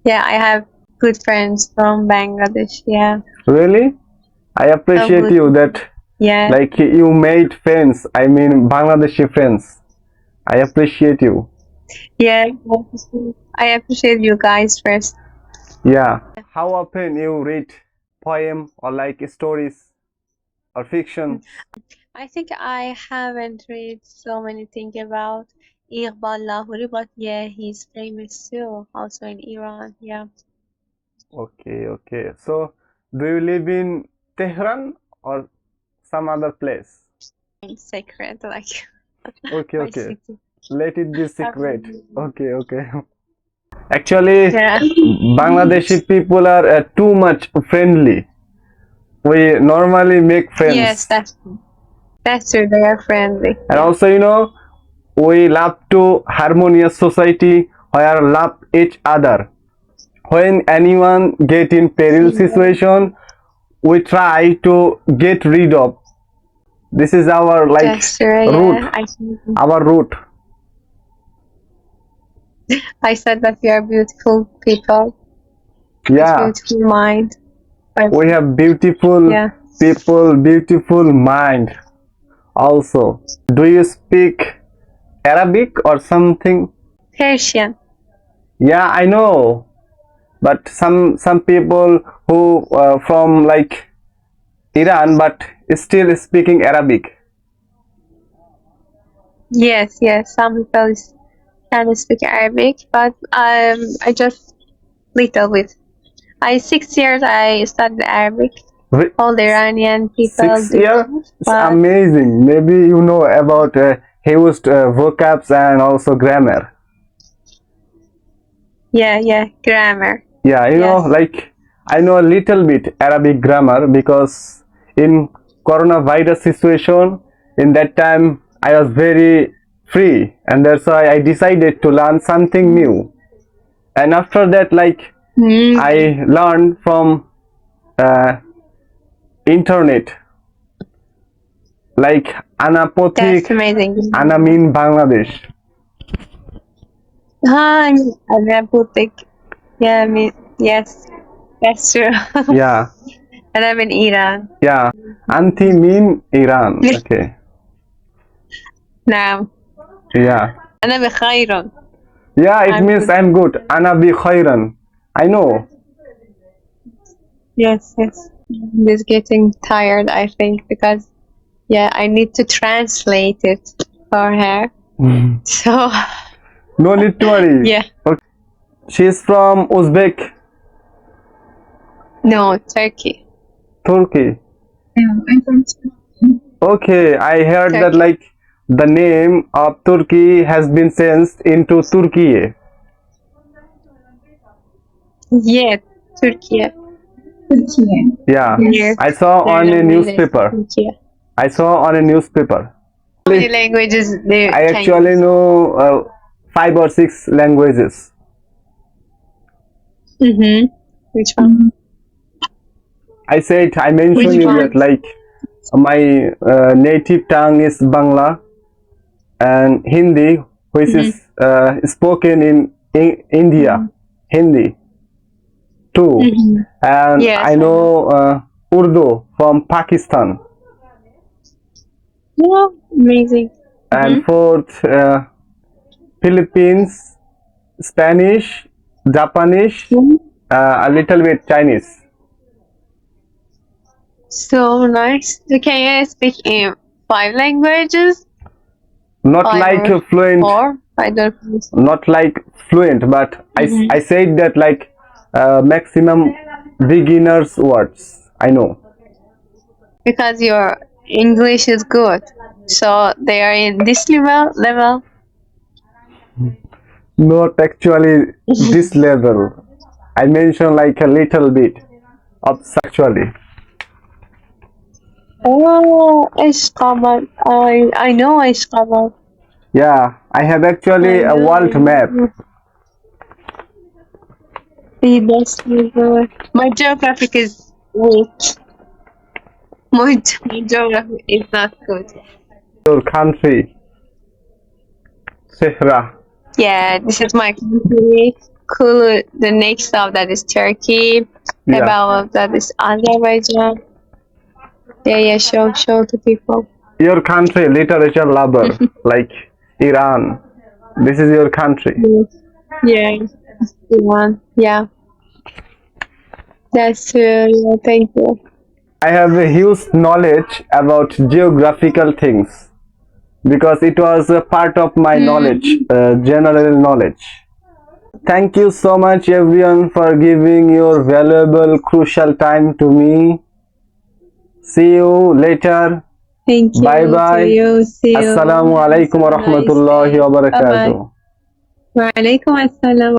Yeah, I have good friends from Bangladesh. Yeah. Really? I appreciate good. you that Yeah. like you made friends. I mean Bangladeshi friends. I appreciate you. Yeah. I appreciate you guys first. Yeah. How often you read poem or like stories or fiction? I think I haven't read so many things about Iqbal Lahori, but yeah, he's famous too, also in Iran. Yeah. Okay, okay. So, do you live in Tehran or some other place? Secret, like Okay, my okay. city. Let it be secret. Okay, okay. Actually, Yeah. Bangladeshi people are too much friendly. We normally make Yes, friends. that's true. That's true. They are friendly. And Yeah. also, we love to harmonious society where love each other. When anyone get in peril situation, we try to get rid of. This is our like That's true. route, Yeah. our route. I said that we are beautiful people with Yeah, beautiful mind. we have beautiful Yeah. people, beautiful mind. Also, do you speak Arabic or something? Persian. Yeah, I know, but some people who from like Iran, but still speaking Arabic. Yes, yes. Some people can speak Arabic, but I just little bit. 6 years I studied Arabic. Re- All the Iranian people Six do year, that, it's but amazing. Maybe you know about used vocabs and also grammar. yeah, grammar. Yeah, Yes. like I know a little bit Arabic grammar because in coronavirus situation, in that time I was very free, and that's why I decided to learn something new. And after that, like Mm, I learned from uh, internet, like Ana that's Pothik, amazing. Ana mean Bangladesh. Hi, I'm Pothik. Yeah, yes, that's true. Yeah, And I'm in Iran. yeah. Anti mean Iran. Okay. نعم. Yeah. أنا بخير. Yeah, it I'm means good. I'm good. Ana bi khairan. I know. Yes, yes. I'm just getting tired, I think, because yeah, I need to translate it for her. So No need to worry. yeah, Okay. She's from Uzbek, no, Turkey. Turkey. Yeah, I'm from Okay, I heard that Turkey. like the name of Turkey has been changed into Turkey. Yeah, Turkey. Turkey. Yeah, Yes, I saw there on are a many newspaper. Turkey. I saw on a newspaper. How many languages there I can actually you? know 5 or 6 languages. Mm-hmm. Which one? I Which mentioned you one? that like my native tongue is Bangla and Hindi, which Mm-hmm. is spoken in India, Hindi too, Mm-hmm. and Yes, I I know. know Urdu from Pakistan, Yeah, amazing. and Mm-hmm. fourth Philippines, Spanish, Japanese, a little bit Chinese. So nice. So can you speak in 5 languages? Not 5 like or fluent, 4? I don't know. not like fluent, but I said that like maximum beginners words. I know. Because your English is good. So they are in this level. Not actually this level. I mentioned like a little bit of actually. Oh, إيش قمر. I know إيش قمر. Yeah, I have I actually a know. world map. That's really good. My geography is weak. My geography is not good. Your country, Sehra. Yeah, this is my country. cool. The next of that is Turkey. Yeah. About that is Azerbaijan. Yeah. Show to people. Your country literature lover, like Iran. This is your country. Yeah. Yeah. That's true. Yeah, thank you. I have a huge knowledge about geographical things because it was a part of my knowledge, general knowledge. Thank you so much everyone for giving your valuable crucial time to me. See you later. Thank you. Bye To bye. you. See you. Assalamu alaikum wa Have a nice rahmatullahi day. wa Bye-bye. barakatuh. Wa alaikum assalam.